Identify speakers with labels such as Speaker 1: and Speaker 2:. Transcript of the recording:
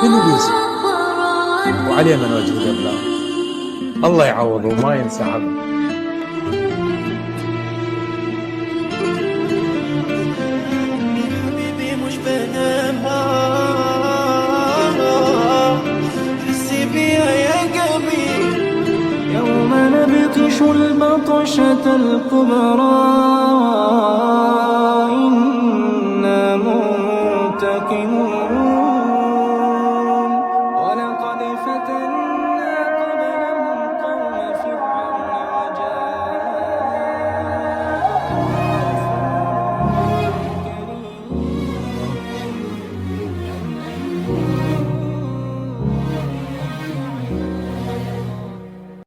Speaker 1: منو بينسى؟ وعليه من وجه الإبلاغ. الله يعوضه وما ينسى حقه.
Speaker 2: حبيبي مش بنامها، حسي بيها يا قلبي، يوم نبطش البطشة الكبرى إنا منتقمون. ولقد فتنا قبلهم قوم فرعون وجاءهم